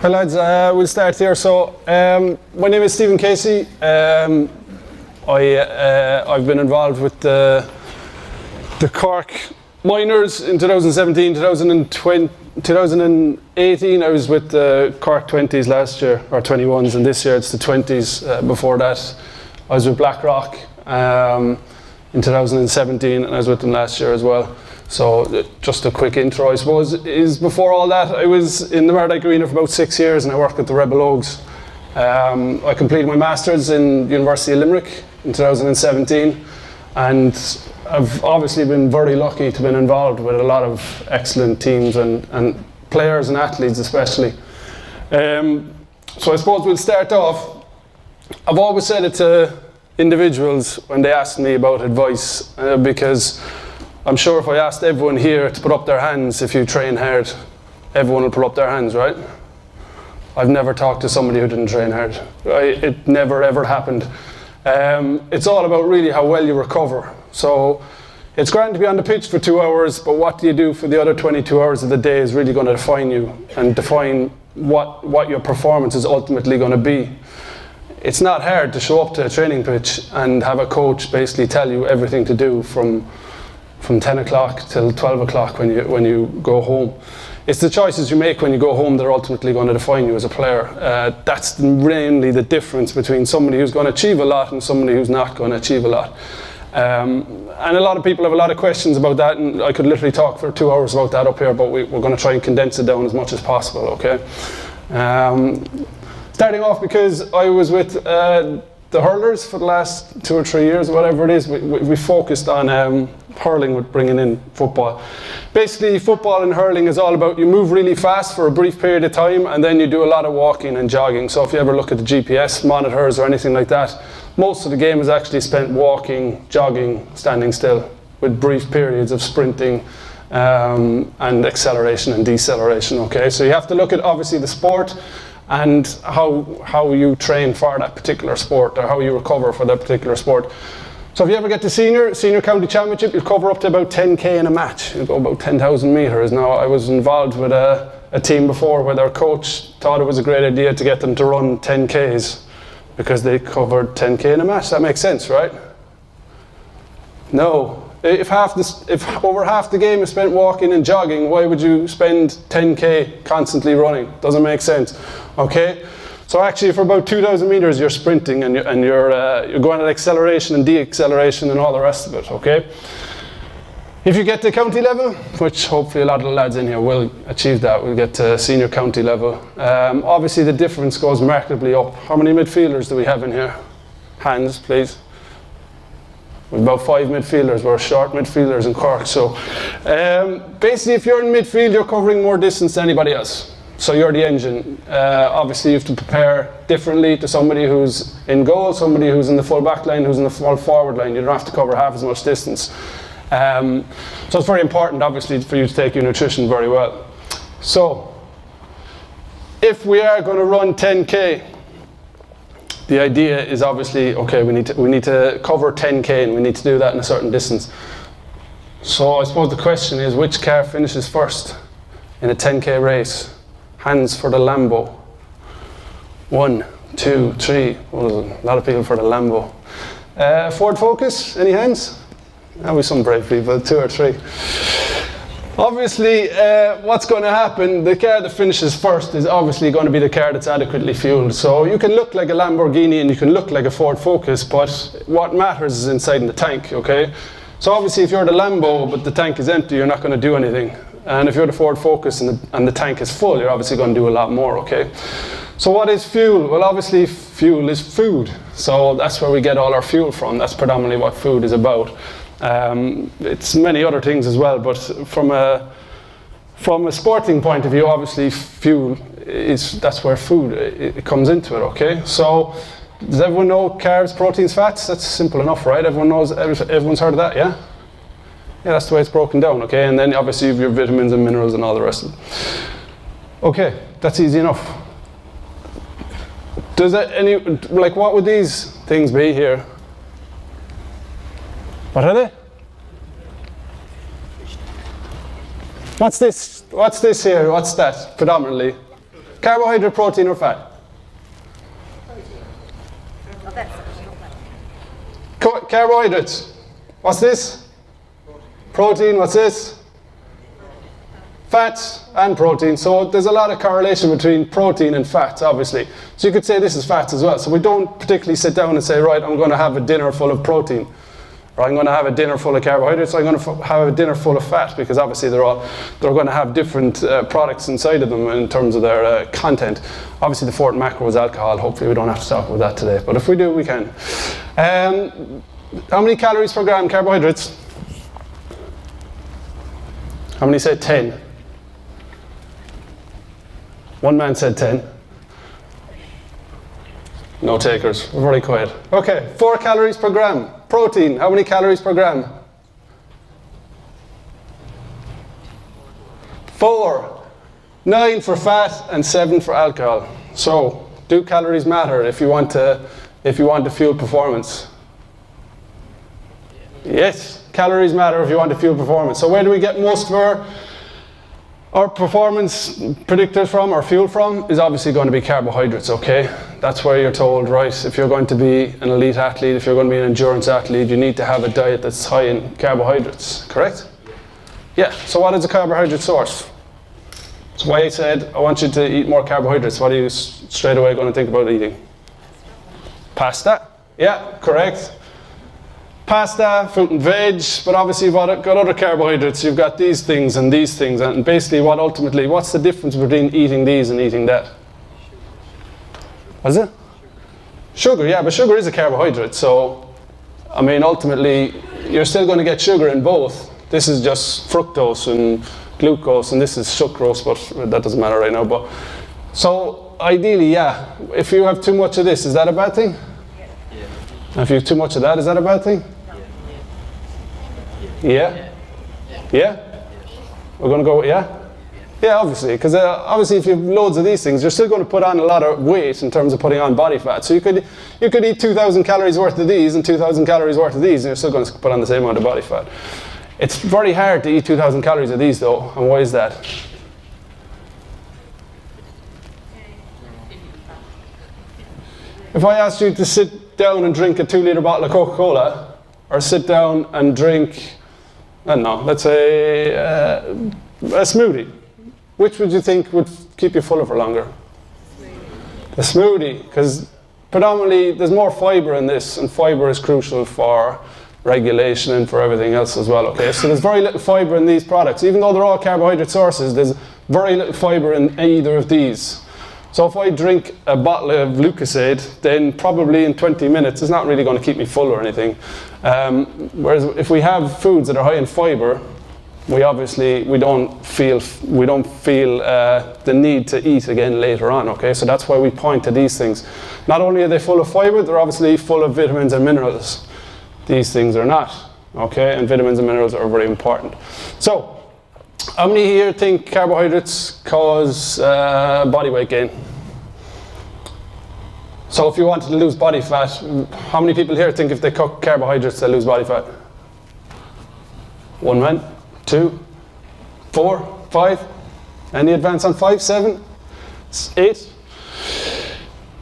Hi lads, we'll start here. So my name is Stephen Casey. I've been involved with the Cork minors in 2017, 2018 I was with the Cork 20s last year, or 21s, and this year it's the 20s. Before that I was with Blackrock in 2017, and I was with them last year as well. So just a quick intro, I suppose, is before all that I was in the Mardyke Arena for about 6 years, and I worked at the Rebel Oaks. I completed my Masters in the University of Limerick in 2017, and I've obviously been very lucky to have been involved with a lot of excellent teams and players and athletes especially. So I suppose we'll start off. I've always said it to individuals when they ask me about advice, because I'm sure if I asked everyone here to put up their hands if you train hard, everyone will put up their hands, right? I've never talked to somebody who didn't train hard. It never ever happened. It's all about really how well you recover. So it's grand to be on the pitch for 2 hours, but what do you do for the other 22 hours of the day is really going to define you and define what your performance is ultimately going to be. It's not hard to show up to a training pitch and have a coach basically tell you everything to do from 10 o'clock till 12 o'clock when you go home. It's the choices you make when you go home that are ultimately going to define you as a player. That's mainly the difference between somebody who's going to achieve a lot and somebody who's not going to achieve a lot. And a lot of people have a lot of questions about that, and I could literally talk for 2 hours about that up here, but we're going to try and condense it down as much as possible, okay? Starting off, because I was with the hurlers for the last 2 or 3 years, whatever it is, we focused on hurling with bringing in football. Basically, football and hurling is all about you move really fast for a brief period of time, and then you do a lot of walking and jogging. So if you ever look at the GPS monitors or anything like that, most of the game is actually spent walking, jogging, standing still, with brief periods of sprinting and acceleration and deceleration, okay? So you have to look at, obviously, the sport and how you train for that particular sport, or how you recover for that particular sport. So if you ever get to senior county championship, you'll cover up to about 10k in a match. You'll go about 10,000 metres. Now, I was involved with a team before where their coach thought it was a great idea to get them to run 10k's because they covered 10k in a match. That makes sense, right? No. If over half the game is spent walking and jogging, why would you spend 10k constantly running? Doesn't make sense. Okay? So actually, for about 2,000 meters, you're sprinting and you're going at acceleration and deceleration and all the rest of it. Okay? If you get to county level, which hopefully a lot of the lads in here will achieve that, we'll get to senior county level. Obviously, the difference goes markedly up. How many midfielders do we have in here? Hands, please. We've about 5 midfielders. We're short midfielders in Cork. So basically, if you're in midfield, you're covering more distance than anybody else. So you're the engine. Obviously, you have to prepare differently to somebody who's in goal, somebody who's in the full back line, who's in the full forward line. You don't have to cover half as much distance. So it's very important, obviously, for you to take your nutrition very well. So if we are going to run 10k, the idea is obviously, okay, we need to cover 10k, and we need to do that in a certain distance. So I suppose the question is, which car finishes first in a 10k race? Hands for the Lambo. 1, 2, 3. Well, a lot of people for the Lambo. Ford Focus, any hands? We've some brave people, 2 or 3. Obviously, what's going to happen, the car that finishes first is obviously going to be the car that's adequately fueled. So you can look like a Lamborghini and you can look like a Ford Focus, but what matters is inside in the tank, okay? So obviously, if you're the Lambo but the tank is empty, you're not going to do anything. And if you're the Ford Focus and the tank is full, you're obviously going to do a lot more, okay? So what is fuel? Well, obviously, fuel is food. So that's where we get all our fuel from. That's predominantly what food is about. It's many other things as well, but from a sporting point of view, obviously fuel that's where food it comes into it, okay? So does everyone know carbs, proteins, fats? That's simple enough, right? Everyone's heard of that, yeah? Yeah, that's the way it's broken down, okay? And then obviously you have your vitamins and minerals and all the rest of it. Okay, that's easy enough. Does that what would these things be here? What are they? What's this here? What's that predominantly? Carbohydrate, protein or fat? Carbohydrates. What's this? Protein. What's this? Fats and protein. So there's a lot of correlation between protein and fats, obviously. So you could say this is fats as well. So we don't particularly sit down and say, right, I'm going to have a dinner full of protein. Or I'm going to have a dinner full of carbohydrates. Or I'm going to have a dinner full of fat, because obviously they're going to have different products inside of them in terms of their content. Obviously the fourth macro is alcohol. Hopefully we don't have to talk about that today. But if we do, we can. How many calories per gram carbohydrates? How many said 10? One man said 10. No takers. We're very quiet. Okay, 4 calories per gram. Protein, how many calories per gram? 4. 9 for fat and 7 for alcohol. So, do calories matter if you want to fuel performance? Yes, calories matter if you want to fuel performance. So where do we get most of our performance predictors from, or fuel from, is obviously going to be carbohydrates, okay? That's where you're told, right, if you're going to be an elite athlete, if you're going to be an endurance athlete, you need to have a diet that's high in carbohydrates, correct? Yeah, so what is a carbohydrate source? That's why I said, I want you to eat more carbohydrates. What are you straight away going to think about eating? Pasta? Yeah, correct. Pasta, fruit and veg, but obviously you've got other carbohydrates. You've got these things, and basically what's the difference between eating these and eating that? What is it? Sugar, yeah, but sugar is a carbohydrate, so I mean ultimately you're still going to get sugar in both. This is just fructose and glucose, and this is sucrose, but that doesn't matter right now. But so ideally, yeah, if you have too much of this, is that a bad thing? Yeah. If you have too much of that, is that a bad thing? Yeah? Yeah? We're going to go with yeah? Yeah, obviously, because obviously if you have loads of these things, you're still going to put on a lot of weight in terms of putting on body fat. So you could eat 2,000 calories worth of these and 2,000 calories worth of these, and you're still going to put on the same amount of body fat. It's very hard to eat 2,000 calories of these though, and why is that? If I asked you to sit down and drink a 2-litre bottle of Coca-Cola, or sit down and drink, I don't know, let's say a smoothie, which would you think would keep you fuller for longer? The smoothie, because predominantly there's more fibre in this, and fibre is crucial for regulation and for everything else as well, okay? So there's very little fibre in these products. Even though they're all carbohydrate sources, there's very little fibre in either of these. So if I drink a bottle of Lucozade, then probably in 20 minutes, it's not really going to keep me full or anything. Whereas if we have foods that are high in fibre, we don't feel the need to eat again later on, okay? So that's why we point to these things. Not only are they full of fibre, they're obviously full of vitamins and minerals. These things are not, okay? And vitamins and minerals are very important. So, how many here think carbohydrates cause body weight gain? So if you wanted to lose body fat, how many people here think if they cook carbohydrates they'll lose body fat? 1 man? 2? 4? 5? Any advance on 5? 7? 8?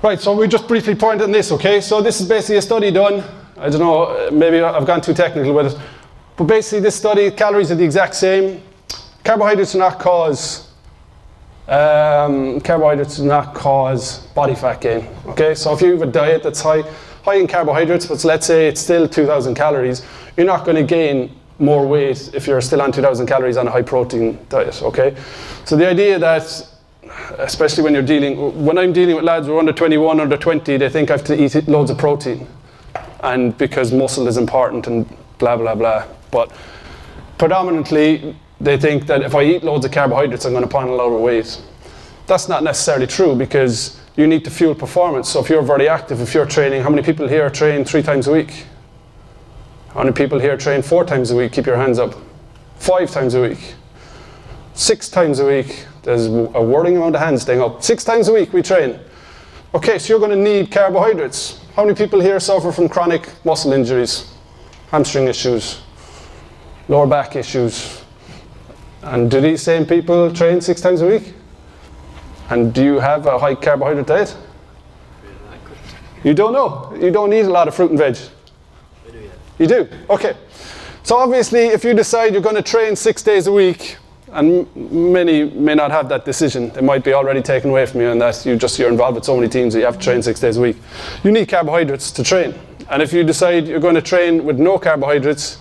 Right, so we just briefly pointed on this, okay? So this is basically a study done. I don't know, maybe I've gone too technical with it. But basically this study, calories are the exact same. Carbohydrates do not cause body fat gain. Okay, so if you have a diet that's high in carbohydrates, but let's say it's still 2,000 calories, you're not going to gain more weight if you're still on 2,000 calories on a high protein diet. Okay, so the idea that, especially when I'm dealing with lads who are under 21, under 20, they think I have to eat loads of protein, and because muscle is important and blah blah blah. But predominantly, they think that if I eat loads of carbohydrates, I'm going to put on a lot of weight. That's not necessarily true, because you need to fuel performance. So if you're very active, if you're training, how many people here train 3 times a week? How many people here train 4 times a week? Keep your hands up. 5 times a week. 6 times a week. There's a whirling amount of hands staying up. 6 times a week we train. Okay, so you're going to need carbohydrates. How many people here suffer from chronic muscle injuries? Hamstring issues? Lower back issues? And do these same people train 6 times a week? And do you have a high carbohydrate diet? You don't know. You don't eat a lot of fruit and veg. I do, yeah. You do? Okay. So obviously, if you decide you're going to train 6 days a week, and many may not have that decision, it might be already taken away from you, and that you're involved with so many teams that you have to train 6 days a week. You need carbohydrates to train. And if you decide you're going to train with no carbohydrates,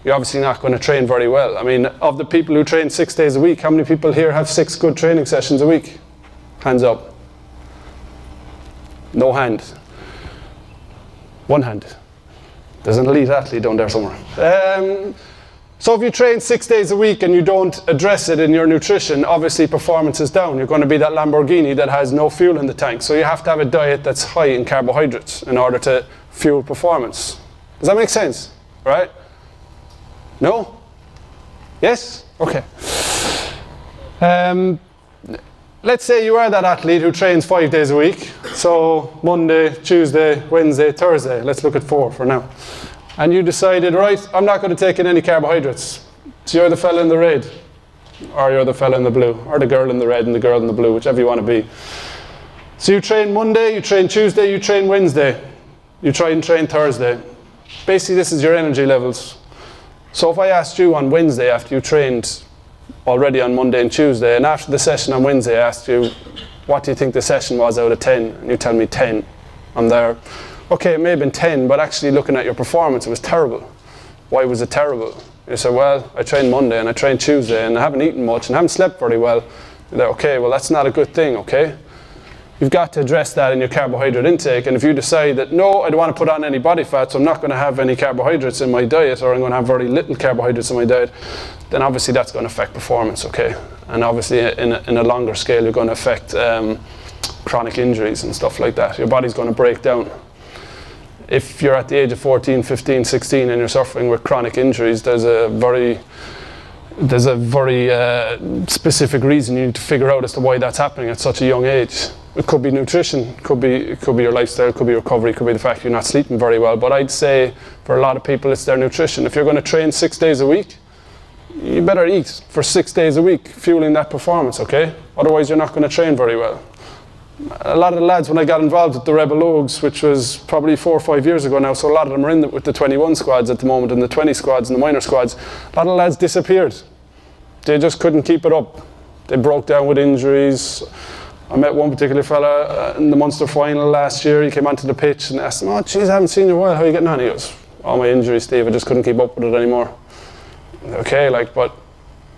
you're obviously not going to train very well. I mean, of the people who train 6 days a week, how many people here have 6 good training sessions a week? Hands up. No hand. One hand. There's an elite athlete down there somewhere. So if you train 6 days a week and you don't address it in your nutrition, obviously performance is down. You're going to be that Lamborghini that has no fuel in the tank. So you have to have a diet that's high in carbohydrates in order to fuel performance. Does that make sense? Right? No? Yes? Okay. Let's say you are that athlete who trains 5 days a week. So Monday, Tuesday, Wednesday, Thursday. Let's look at 4 for now. And you decided, right, I'm not going to take in any carbohydrates. So you're the fella in the red, or you're the fella in the blue, or the girl in the red and the girl in the blue, whichever you want to be. So you train Monday, you train Tuesday, you train Wednesday. You try and train Thursday. Basically, this is your energy levels. So if I asked you on Wednesday after you trained already on Monday and Tuesday, and after the session on Wednesday I asked you, what do you think the session was out of 10? And you tell me 10. I'm there. Okay, it may have been 10, but actually looking at your performance, it was terrible. Why was it terrible? You say, well, I trained Monday and I trained Tuesday and I haven't eaten much and I haven't slept very well. You're like, okay, well that's not a good thing, okay? You've got to address that in your carbohydrate intake, and if you decide that, no, I don't want to put on any body fat, so I'm not going to have any carbohydrates in my diet, or I'm going to have very little carbohydrates in my diet, then obviously that's going to affect performance, okay? And obviously in a longer scale, you're going to affect chronic injuries and stuff like that. Your body's going to break down. If you're at the age of 14, 15, 16 and you're suffering with chronic injuries, there's a very specific reason you need to figure out as to why that's happening at such a young age. It could be nutrition, it could be your lifestyle, it could be recovery, it could be the fact you're not sleeping very well. But I'd say for a lot of people it's their nutrition. If you're going to train 6 days a week, you better eat for 6 days a week, fueling that performance, okay? Otherwise you're not going to train very well. A lot of the lads, when I got involved with the Rebel Oaks, which was probably 4 or 5 years ago now, so a lot of them are with the 21 squads at the moment, and the 20 squads and the minor squads, a lot of lads disappeared. They just couldn't keep it up. They broke down with injuries. I met one particular fella in the Munster final last year. He came onto the pitch and asked him, oh geez, I haven't seen you in a while, how are you getting on? He goes, oh, my injury, Steve, I just couldn't keep up with it anymore. Okay, but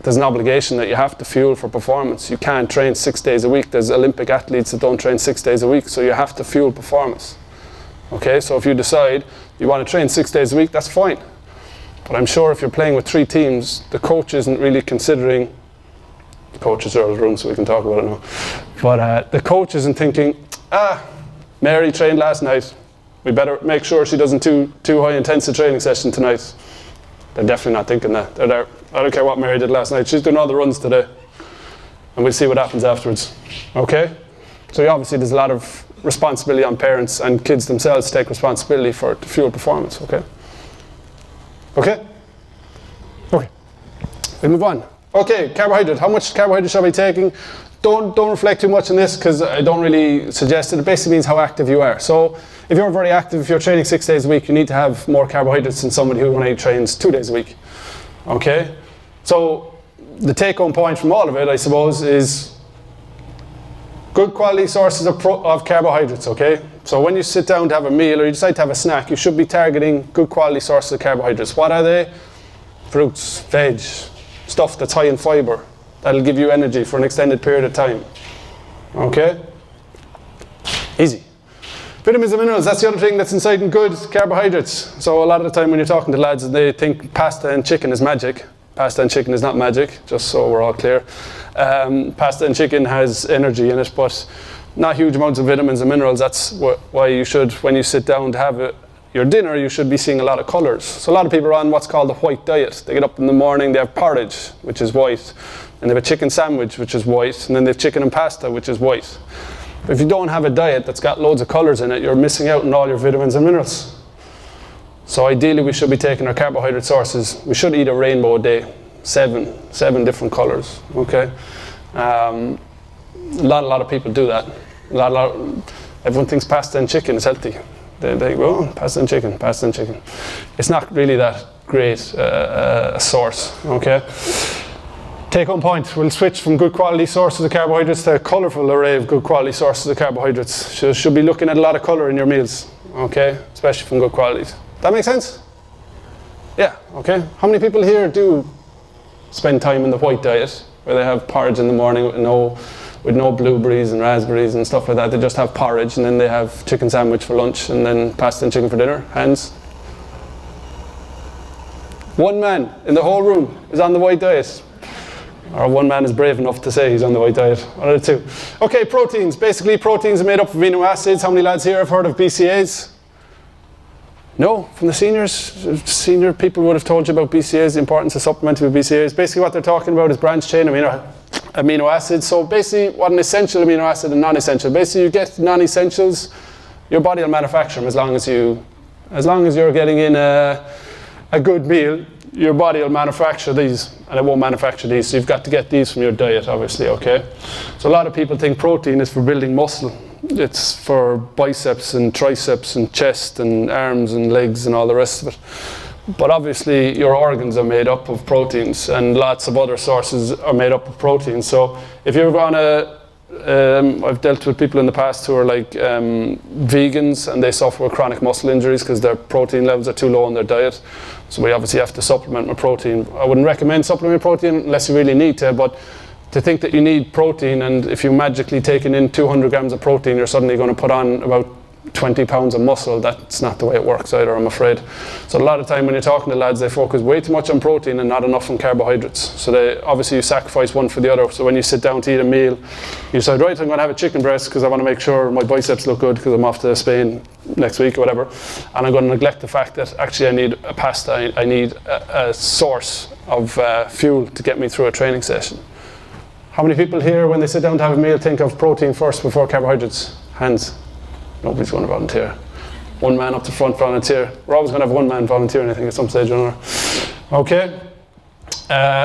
there's an obligation that you have to fuel for performance. You can't train 6 days a week. There's Olympic athletes that don't train 6 days a week, so you have to fuel performance. Okay, so if you decide you want to train 6 days a week, that's fine. But I'm sure if you're playing with 3 teams, the coach isn't really considering, the coaches are out of the room so we can talk about it now, but the coach isn't thinking, Mary trained last night, we better make sure she doesn't too high intensive training session tonight. They're definitely not thinking that. They're there, I don't care what Mary did last night, she's doing all the runs today, and we'll see what happens afterwards. Okay? So obviously there's a lot of responsibility on parents and kids themselves to take responsibility for fuel performance, okay? Okay? Okay. We move on. Okay, carbohydrate. How much carbohydrate should I be taking? Don't reflect too much on this because I don't really suggest it. It basically means how active you are. So if you're very active, if you're training 6 days a week, you need to have more carbohydrates than somebody who only trains 2 days a week. Okay? So the take-home point from all of it, I suppose, is good quality sources of carbohydrates, okay? So when you sit down to have a meal or you decide to have a snack, you should be targeting good quality sources of carbohydrates. What are they? Fruits, veg, stuff that's high in fiber. That'll give you energy for an extended period of time. Okay? Easy. Vitamins and minerals, that's the other thing that's inside in good carbohydrates. So a lot of the time when you're talking to lads, they think pasta and chicken is magic. Pasta and chicken is not magic, just so we're all clear. Pasta and chicken has energy in it, but not huge amounts of vitamins and minerals. That's why you should, when you sit down to have your dinner, you should be seeing a lot of colours. So a lot of people are on what's called the white diet. They get up in the morning, they have porridge, which is white, and they have a chicken sandwich, which is white, and then they have chicken and pasta, which is white. But if you don't have a diet that's got loads of colours in it, you're missing out on all your vitamins and minerals. So ideally we should be taking our carbohydrate sources. We should eat a rainbow a day, seven different colours, okay? A lot of people do that. Everyone thinks pasta and chicken is healthy. They go, oh, pasta and chicken. It's not really that great a source, okay? Take home point, we'll switch from good quality sources of carbohydrates to a colourful array of good quality sources of carbohydrates. So you should be looking at a lot of colour in your meals, okay? Especially from good qualities. That make sense? Yeah, okay. How many people here do spend time in the white diet, where they have porridge in the morning with no blueberries and raspberries and stuff like that? They just have porridge and then they have chicken sandwich for lunch and then pasta and chicken for dinner? Hands? One man in the whole room is on the white diet. Or one man is brave enough to say he's on the white diet. One of the two. Okay, proteins. Basically, proteins are made up of amino acids. How many lads here have heard of BCAAs? No? From the seniors? Senior people would have told you about BCAAs, the importance of supplementing with BCAAs. Basically, what they're talking about is branched chain amino acids. So basically, what an essential amino acid and non-essential. Basically, you get non-essentials, your body will manufacture them as long as you're getting in a good meal. Your body will manufacture these, and it won't manufacture these. So you've got to get these from your diet, obviously, okay? So a lot of people think protein is for building muscle. It's for biceps and triceps and chest and arms and legs and all the rest of it. But obviously, your organs are made up of proteins, and lots of other sources are made up of proteins. So if you're going to I've dealt with people in the past who are like vegans and they suffer with chronic muscle injuries because their protein levels are too low in their diet. So we obviously have to supplement with protein. I wouldn't recommend supplementing protein unless you really need to, but to think that you need protein and if you magically taking in 200 grams of protein, you're suddenly going to put on about 20 pounds of muscle, that's not the way it works either, I'm afraid. So a lot of time when you're talking to lads, they focus way too much on protein and not enough on carbohydrates. So obviously you sacrifice one for the other. So when you sit down to eat a meal, you decide, right, I'm going to have a chicken breast because I want to make sure my biceps look good because I'm off to Spain next week or whatever. And I'm going to neglect the fact that actually I need a pasta, I need a source of fuel to get me through a training session. How many people here, when they sit down to have a meal, think of protein first before carbohydrates? Hands. Nobody's going to volunteer. One man up the front volunteer. We're always going to have one man volunteering, I think, at some stage or another. Okay.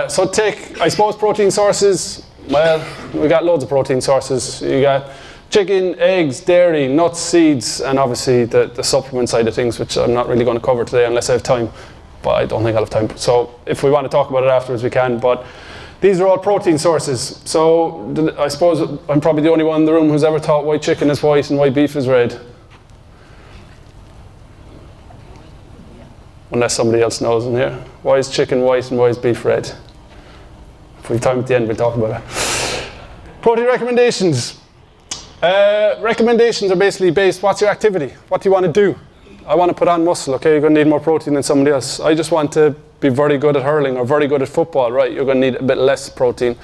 So take, I suppose, protein sources. Well, we got loads of protein sources. You got chicken, eggs, dairy, nuts, seeds, and obviously the supplement side of things, which I'm not really going to cover today unless I have time. But I don't think I'll have time. So if we want to talk about it afterwards, we can. But these are all protein sources. So I suppose I'm probably the only one in the room who's ever thought why chicken is white and why beef is red. Unless somebody else knows in here. Why is chicken white and why is beef red? If we have time at the end, we'll talk about it. Protein recommendations. Recommendations are basically based, what's your activity? What do you want to do? I want to put on muscle, okay? You're going to need more protein than somebody else. I just want to be very good at hurling or very good at football, right? You're going to need a bit less protein.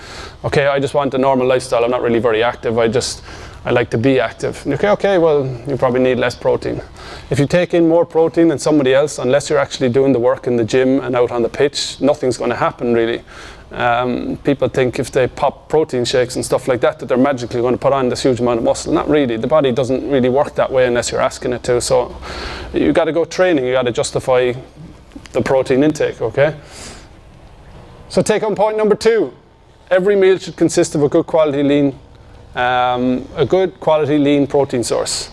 Okay, I just want a normal lifestyle. I'm not really very active. I like to be active. Okay, well, you probably need less protein. If you take in more protein than somebody else, unless you're actually doing the work in the gym and out on the pitch, nothing's going to happen really. People think if they pop protein shakes and stuff like that they're magically going to put on this huge amount of muscle. Not really. The body doesn't really work that way unless you're asking it to. So you got to go training. You got to justify the protein intake, okay? So take home point number 2. Every meal should consist of a good quality lean protein source.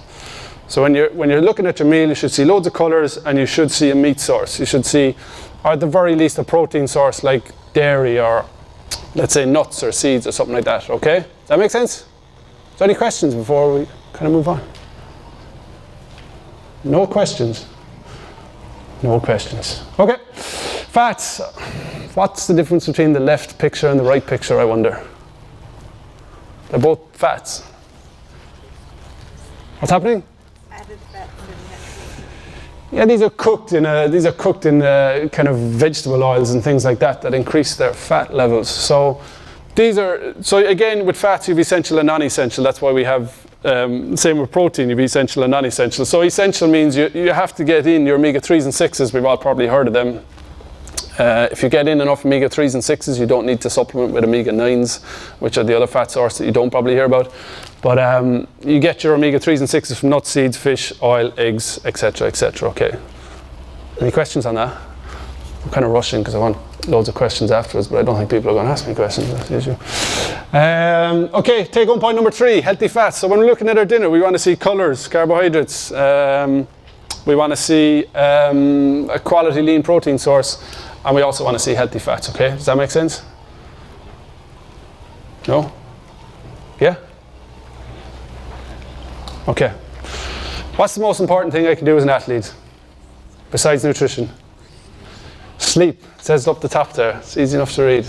So when you're looking at your meal, you should see loads of colours and you should see a meat source. You should see, or at the very least, a protein source like dairy or, let's say, nuts or seeds or something like that, okay? Does that make sense? Is there any questions before we kind of move on? No questions? No questions. Okay. Fats. What's the difference between the left picture and the right picture, I wonder? They're both fats. What's happening? Added fats Yeah, these are cooked in kind of vegetable oils and things like that increase their fat levels. So again, with fats you have essential and non-essential. That's why we have same with protein, you have essential and non-essential. So essential means you have to get in your omega-3s and 6s. We've all probably heard of them. If you get in enough omega-3s and 6s, you don't need to supplement with omega-9s, which are the other fat source that you don't probably hear about. But you get your omega-3s and 6s from nuts, seeds, fish, oil, eggs, etc., etc. Okay. Any questions on that? I'm kind of rushing because I want loads of questions afterwards, but I don't think people are going to ask me questions as usual. Okay, take home point number 3, healthy fats. So when we're looking at our dinner, we want to see colours, carbohydrates. We want to see a quality lean protein source, and we also want to see healthy fats. Okay, does that make sense? No? Yeah? Okay. What's the most important thing I can do as an athlete besides nutrition? Sleep. It says it up the top there. It's easy enough to read.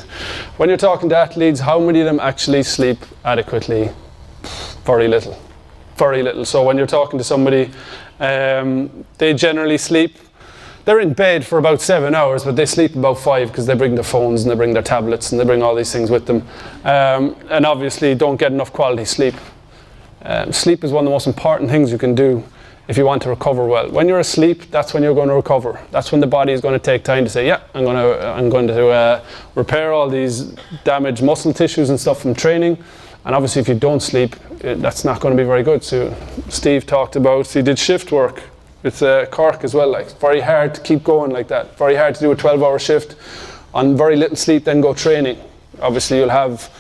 When you're talking to athletes, how many of them actually sleep adequately? Very little. Very little. So when you're talking to somebody, they generally sleep. They're in bed for about 7 hours, but they sleep about 5 because they bring their phones and they bring their tablets and they bring all these things with them. And obviously don't get enough quality sleep. Sleep is one of the most important things you can do if you want to recover well. When you're asleep, that's when you're going to recover. That's when the body is going to take time to say, yeah, I'm going to repair all these damaged muscle tissues and stuff from training. And obviously if you don't sleep, that's not going to be very good. So Steve talked about, he did shift work with Cork as well. Like, it's very hard to keep going like that. Very hard to do a 12-hour shift on very little sleep, then go training. Obviously you'll have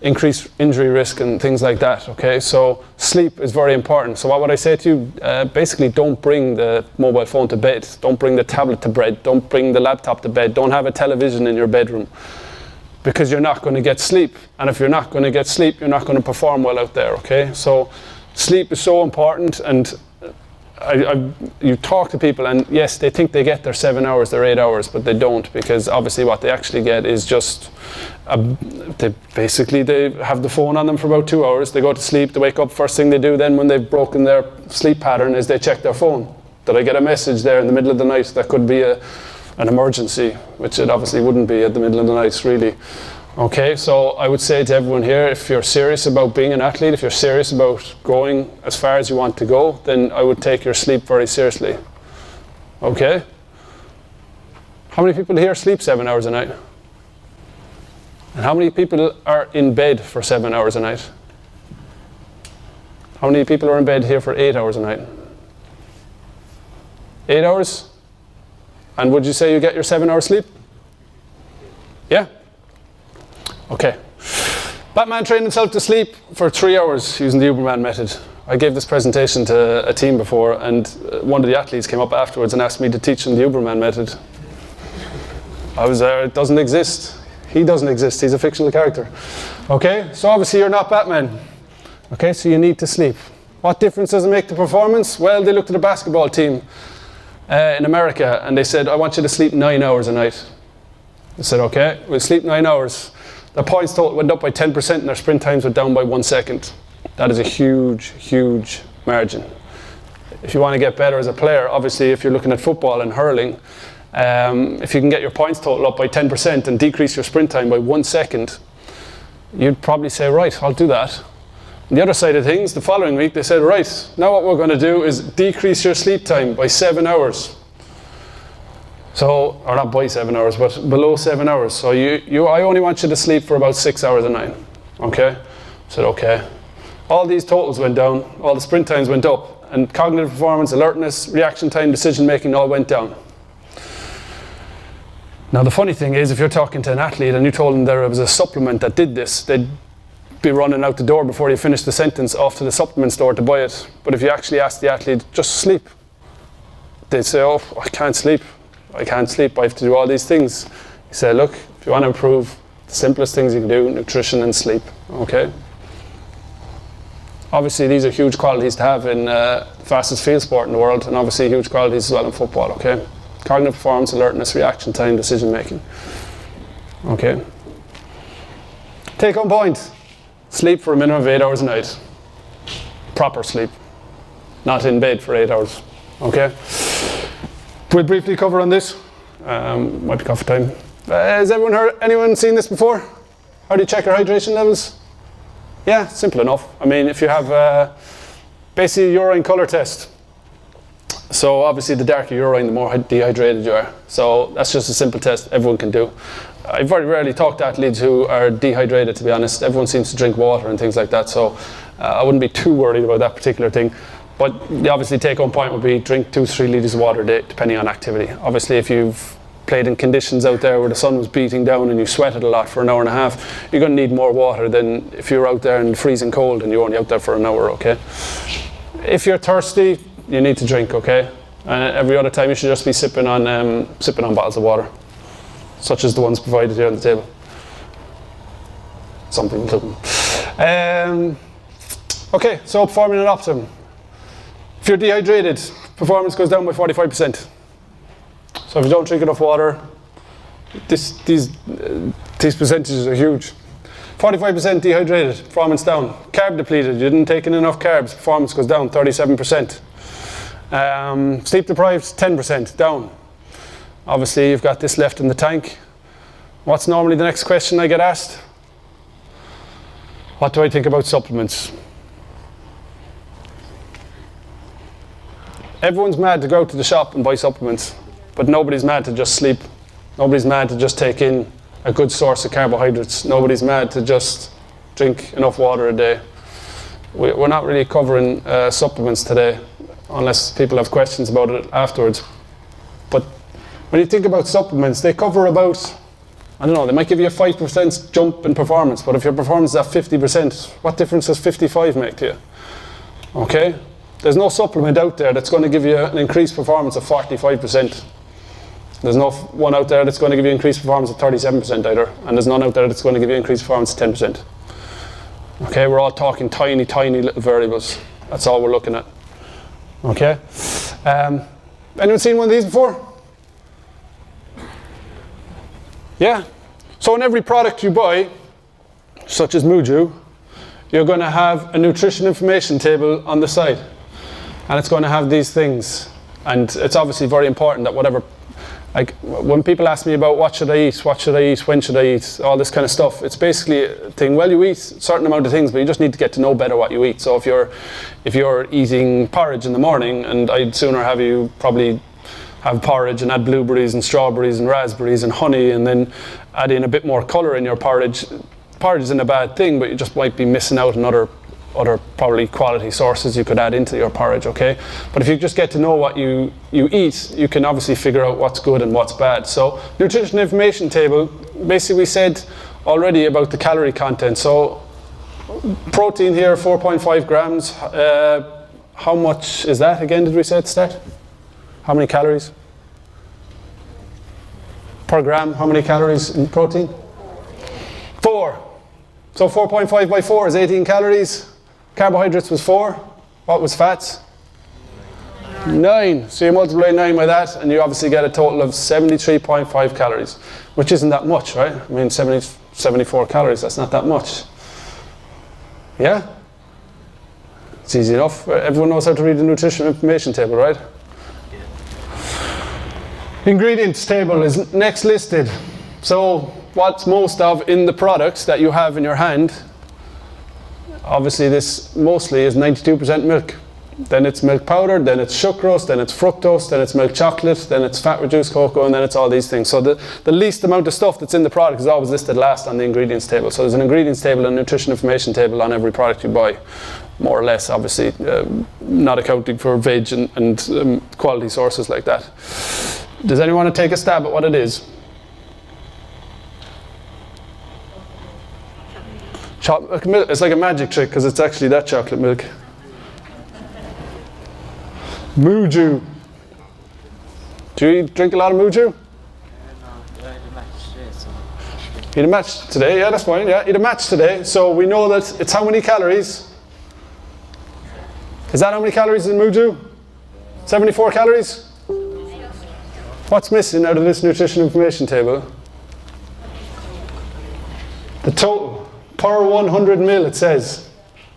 increased injury risk and things like that, okay? So sleep is very important. So what would I say to you? Basically don't bring the mobile phone to bed. Don't bring the tablet to bed. Don't bring the laptop to bed. Don't have a television in your bedroom, because you're not going to get sleep. And if you're not going to get sleep, you're not going to perform well out there, okay? So sleep is so important, and you talk to people and yes, they think they get their 7 hours, their 8 hours, but they don't, because obviously what they actually get is just, they have the phone on them for about 2 hours, they go to sleep, they wake up, first thing they do then when they've broken their sleep pattern is they check their phone. Did I get a message there in the middle of the night that could be an emergency, which it obviously wouldn't be at the middle of the night really. Okay, so I would say to everyone here, if you're serious about being an athlete, if you're serious about going as far as you want to go, then I would take your sleep very seriously. Okay? How many people here sleep 7 hours a night? And how many people are in bed for 7 hours a night? How many people are in bed here for 8 hours a night? 8 hours? And would you say you get your 7 hours sleep? Yeah? Okay. Batman trained himself to sleep for 3 hours using the Uberman method. I gave this presentation to a team before, and one of the athletes came up afterwards and asked me to teach them the Uberman method. I was there, it doesn't exist. He doesn't exist, he's a fictional character. Okay, so obviously you're not Batman. Okay, so you need to sleep. What difference does it make to performance? Well, they looked at a basketball team in America and they said, I want you to sleep 9 hours a night. I said, okay, we'll sleep 9 hours. Their points total went up by 10% and their sprint times went down by 1 second. That is a huge, huge margin. If you want to get better as a player, obviously if you're looking at football and hurling, if you can get your points total up by 10% and decrease your sprint time by 1 second, you'd probably say, right, I'll do that. On the other side of things, the following week they said, right, now what we're going to do is decrease your sleep time by 7 hours. So, or not by 7 hours, but below 7 hours. So I only want you to sleep for about 6 hours a night. Okay? I said, okay. All these totals went down, all the sprint times went up, and cognitive performance, alertness, reaction time, decision making all went down. Now the funny thing is, if you're talking to an athlete and you told them there was a supplement that did this, they'd be running out the door before you finish the sentence off to the supplement store to buy it. But if you actually ask the athlete, just sleep, they'd say, oh, I can't sleep. I can't sleep, I have to do all these things. You say, look, if you want to improve, the simplest things you can do, nutrition and sleep, okay? Obviously these are huge qualities to have in the fastest field sport in the world, and obviously huge qualities as well in football, okay? Cognitive performance, alertness, reaction time, decision making. Okay. Take home point. Sleep for a minimum of 8 hours a night. Proper sleep. Not in bed for 8 hours, okay? We'll briefly cover on this. Might be coffee time. Has anyone seen this before? How do you check your hydration levels? Yeah, simple enough. I mean, if you have basically a urine colour test. So obviously the darker urine, the more dehydrated you are. So that's just a simple test everyone can do. I very rarely talk to athletes who are dehydrated, to be honest. Everyone seems to drink water and things like that. So I wouldn't be too worried about that particular thing. But the obviously take home point would be drink 2 to 3 litres of water a day, depending on activity. Obviously if you've played in conditions out there where the sun was beating down and you sweated a lot for an hour and a half, you're going to need more water than if you're out there in freezing cold and you're only out there for an hour, okay? If you're thirsty, you need to drink, okay? And every other time you should just be sipping on bottles of water, such as the ones provided here on the table. Some people do. Okay, so performing at optimum. If you're dehydrated, performance goes down by 45%. So if you don't drink enough water, these percentages are huge. 45% dehydrated, performance down. Carb depleted, you didn't take in enough carbs, performance goes down 37%. Sleep deprived, 10% down. Obviously you've got this left in the tank. What's normally the next question I get asked? What do I think about supplements? Everyone's mad to go out to the shop and buy supplements, but nobody's mad to just sleep. Nobody's mad to just take in a good source of carbohydrates. Nobody's mad to just drink enough water a day. We're not really covering supplements today, unless people have questions about it afterwards. But when you think about supplements, they cover about, I don't know, they might give you a 5% jump in performance, but if your performance is at 50%, what difference does 55 make to you? Okay? There's no supplement out there that's going to give you an increased performance of 45%. There's no one out there that's going to give you increased performance of 37% either, and there's none out there that's going to give you increased performance of 10%. Okay, we're all talking tiny, tiny little variables. That's all we're looking at. Okay? Anyone seen one of these before? Yeah? So in every product you buy, such as Muju, you're going to have a nutrition information table on the side. And it's going to have these things. And it's obviously very important that whatever, like when people ask me about what should I eat, when should I eat, all this kind of stuff, it's basically a thing, well, you eat a certain amount of things, but you just need to get to know better what you eat. So if you're eating porridge in the morning, and I'd sooner have you probably have porridge and add blueberries and strawberries and raspberries and honey, and then add in a bit more colour in your porridge. Porridge isn't a bad thing, but you just might be missing out on other probably quality sources you could add into your porridge, okay? But if you just get to know what you eat, you can obviously figure out what's good and what's bad. So nutrition information table, basically we said already about the calorie content. So protein here, 4.5 grams. How much is that again, did we say at the start? How many calories? Per gram, how many calories in protein? 4. So 4.5 by 4 is 18 calories. Carbohydrates was 4. What was fats? 9. So you multiply 9 by that, and you obviously get a total of 73.5 calories, which isn't that much, right? I mean, 74 calories, that's not that much. Yeah? It's easy enough. Everyone knows how to read the nutrition information table, right? Ingredients table is next listed. So what's most of in the products that you have in your hand? Obviously this mostly is 92% milk. Then it's milk powder, then it's sucrose, then it's fructose, then it's milk chocolate, then it's fat reduced cocoa, and then it's all these things. So the least amount of stuff that's in the product is always listed last on the ingredients table. So there's an ingredients table and nutrition information table on every product you buy, more or less, obviously, not accounting for veg and quality sources like that. Does anyone want to take a stab at what it is? Chocolate milk. It's like a magic trick because it's actually that chocolate milk. Muju. Do you drink a lot of Muju? No, I had a match today, so. You had a match today? Yeah, that's fine. Yeah, you had a match today. So we know that it's how many calories? Is that how many calories in Muju? 74 calories? What's missing out of this nutrition information table? The total. Per 100 mil, it says.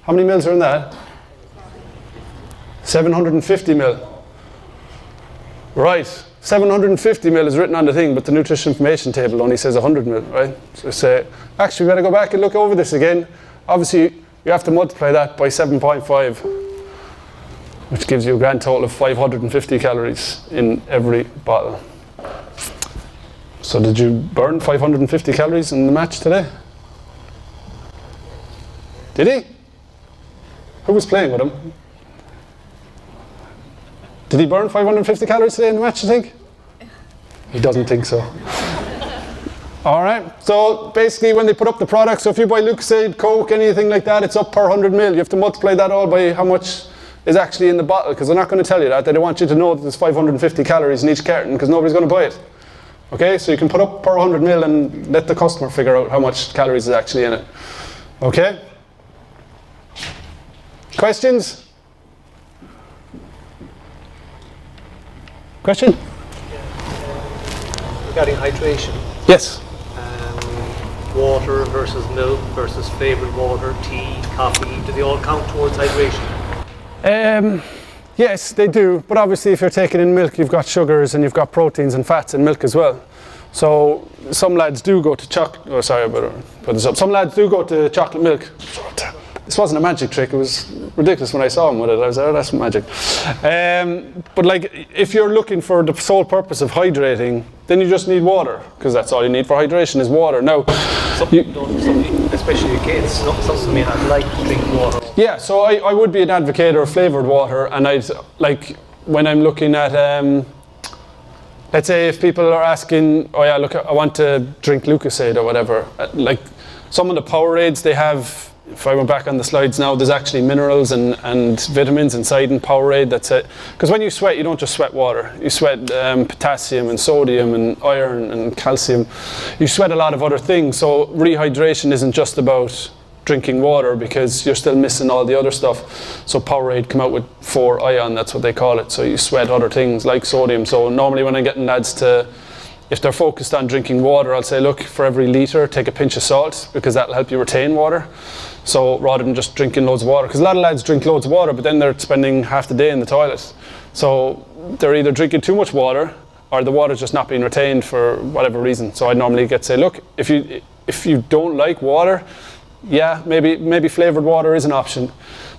How many mils are in that? 750 mil. Right. 750 mil is written on the thing, but the nutrition information table only says 100 mil, right? So say, actually, we better go back and look over this again. Obviously, you have to multiply that by 7.5, which gives you a grand total of 550 calories in every bottle. So did you burn 550 calories in the match today? Did he? Who was playing with him? Did he burn 550 calories today in the match, you think? He doesn't think so. All right, so basically when they put up the product, so if you buy Lucozade, Coke, anything like that, it's up per 100 ml. You have to multiply that all by how much is actually in the bottle, because they're not going to tell you that. They don't want you to know that there's 550 calories in each carton, because nobody's going to buy it. Okay, so you can put up per 100 ml and let the customer figure out how much calories is actually in it. Okay? Questions? Question? Regarding hydration, Yes. water versus milk versus flavoured water, tea, coffee, do they all count towards hydration? Yes, they do, but obviously if you're taking in milk, you've got sugars and you've got proteins and fats in milk as well. So some lads do go to chocolate, oh sorry, I better put this up. Some lads do go to chocolate milk. This wasn't a magic trick, it was ridiculous when I saw him with it. I was like, oh, that's magic. But like, if you're looking for the sole purpose of hydrating, then you just need water, because that's all you need for hydration is water. Now, Especially your kids, some may not like to drink water. yeah, so I would be an advocate of flavoured water, and I'd like, when I'm looking at, let's say if people are asking, oh yeah, look, I want to drink Lucozade or whatever, like some of the Powerades they have, if I went back on the slides now, there's actually minerals and vitamins inside in Powerade. That's it. Because when you sweat, you don't just sweat water. You sweat potassium and sodium and iron and calcium. You sweat a lot of other things. So rehydration isn't just about drinking water, because you're still missing all the other stuff. So Powerade come out with 4-ion, that's what they call it. So you sweat other things like sodium. So normally when I'm getting lads to, if they're focused on drinking water, I'll say, look, for every litre, take a pinch of salt, because that'll help you retain water. So rather than just drinking loads of water, because a lot of lads drink loads of water, but then they're spending half the day in the toilet. So they're either drinking too much water, or the water's just not being retained for whatever reason. So I normally get to say, look, if you don't like water, yeah, maybe flavoured water is an option.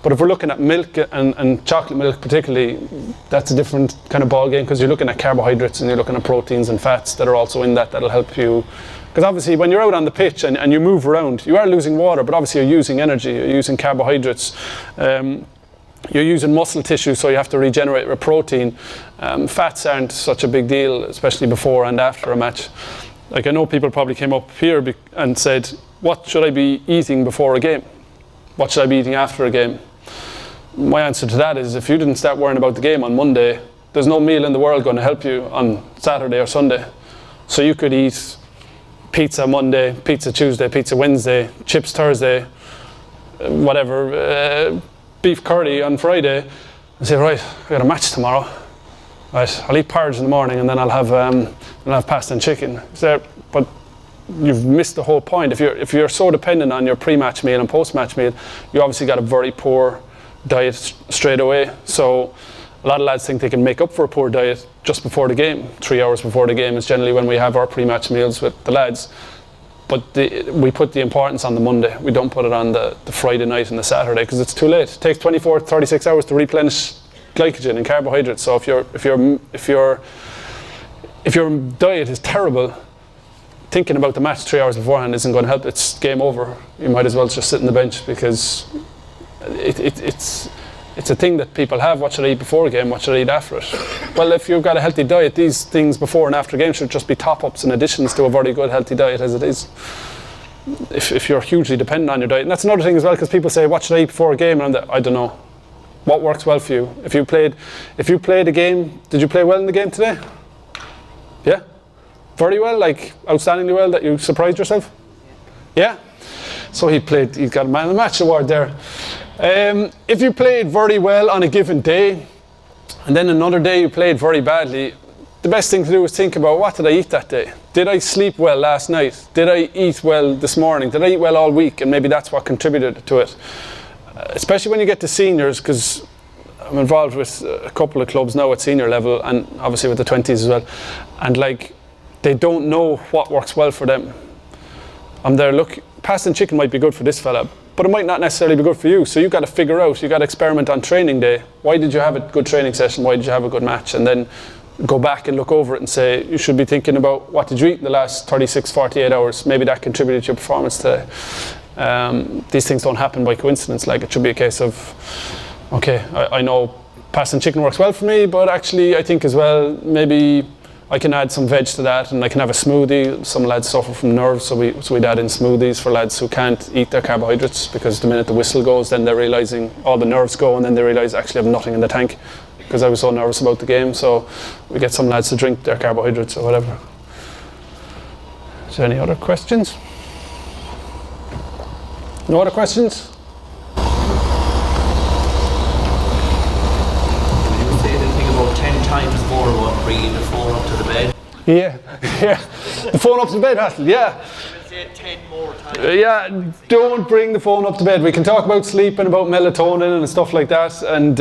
But if we're looking at milk and chocolate milk particularly, that's a different kind of ball game, because you're looking at carbohydrates and you're looking at proteins and fats that are also in that'll help you. Because obviously when you're out on the pitch and you move around, you are losing water, but obviously you're using energy, you're using carbohydrates, you're using muscle tissue, so you have to regenerate with protein. Fats aren't such a big deal, especially before and after a match. Like I know people probably came up here and said, what should I be eating before a game? What should I be eating after a game? My answer to that is, if you didn't start worrying about the game on Monday, there's no meal in the world going to help you on Saturday or Sunday. So you could eat pizza Monday, pizza Tuesday, pizza Wednesday, chips Thursday, whatever, beef curry on Friday, and say, right, I got a match tomorrow. Right, I'll eat porridge in the morning, and then I'll have pasta and chicken. But you've missed the whole point. If you're so dependent on your pre-match meal and post-match meal, you obviously got a very poor diet straight away. So a lot of lads think they can make up for a poor diet just before the game. 3 hours before the game is generally when we have our pre-match meals with the lads. But we put the importance on the Monday. We don't put it on the Friday night and the Saturday, because it's too late. It takes 24, 36 hours to replenish glycogen and carbohydrates. So if your diet is terrible, thinking about the match 3 hours beforehand isn't going to help. It's game over. You might as well just sit on the bench, because it's a thing that people have. What should I eat before a game? What should I eat after it? Well, if you've got a healthy diet, these things before and after game should just be top-ups and additions to a very good healthy diet as it is. If you're hugely dependent on your diet. And that's another thing as well, because people say, what should I eat before a game? And I don't know. What works well for you? If you played a game, did you play well in the game today? Yeah? Very well, like outstandingly well, that you surprised yourself? Yeah? So he got a man of the match award there. If you played very well on a given day, and then another day you played very badly, the best thing to do is think about, what did I eat that day? Did I sleep well last night? Did I eat well this morning? Did I eat well all week? And maybe that's what contributed to it. Especially when you get to seniors, because I'm involved with a couple of clubs now at senior level, and obviously with the 20s as well. And like, they don't know what works well for them. I'm there, look, pasta and chicken might be good for this fella, but it might not necessarily be good for you. So you've got to figure out, you've got to experiment on training day. Why did you have a good training session? Why did you have a good match? And then go back and look over it and say, you should be thinking about what did you eat in the last 36, 48 hours. Maybe that contributed to your performance today. These things don't happen by coincidence. Like, it should be a case of, okay, I know pasta and chicken works well for me, but actually I think as well, maybe I can add some veg to that, and I can have a smoothie. Some lads suffer from nerves, so we'd add in smoothies for lads who can't eat their carbohydrates, because the minute the whistle goes, then they're realising all the nerves go, and then they realise actually I have nothing in the tank, because I was so nervous about the game. So we get some lads to drink their carbohydrates or whatever. Is there any other questions? No other questions? About 10 times more about bringing the phone up to the bed. Yeah, yeah. The phone up to bed, Hassel, yeah. Say 10 more times. Yeah, don't bring the phone up to bed. We can talk about sleep and about melatonin and stuff like that. And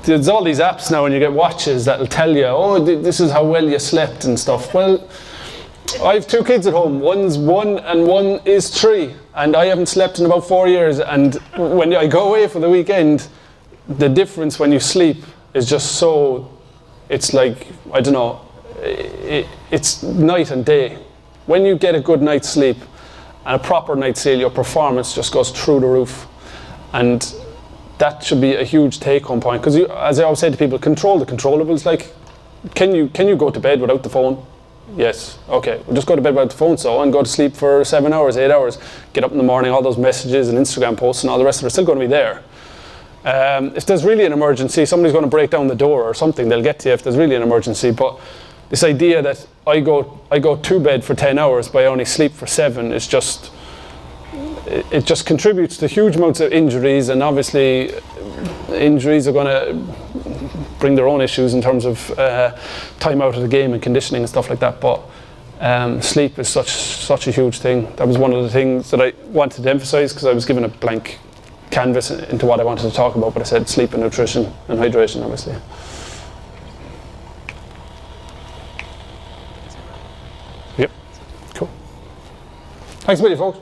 there's all these apps now, and you get watches that'll tell you, oh, this is how well you slept and stuff. Well, I have 2 kids at home. One's 1 and one is 3. And I haven't slept in about 4 years. And when I go away for the weekend, the difference when you sleep is just so, it's like, I don't know, it's night and day. When you get a good night's sleep and a proper night's sleep, your performance just goes through the roof. And that should be a huge take-home point, because as I always say to people, control the controllables. Like, can you go to bed without the phone? Yes. Okay, we'll just go to bed without the phone, so, and go to sleep for 7 hours, 8 hours. Get up in the morning, all those messages and Instagram posts and all the rest of it are still going to be there. If there's really an emergency, somebody's going to break down the door or something, they'll get to you if there's really an emergency. But this idea that I go to bed for 10 hours but I only sleep for 7 is just, it just contributes to huge amounts of injuries, and obviously injuries are going to bring their own issues in terms of time out of the game and conditioning and stuff like that. But sleep is such a huge thing. That was one of the things that I wanted to emphasize, because I was given a blank canvas into what I wanted to talk about, but I said sleep and nutrition and hydration, obviously. Yep, cool. Thanks a million, folks.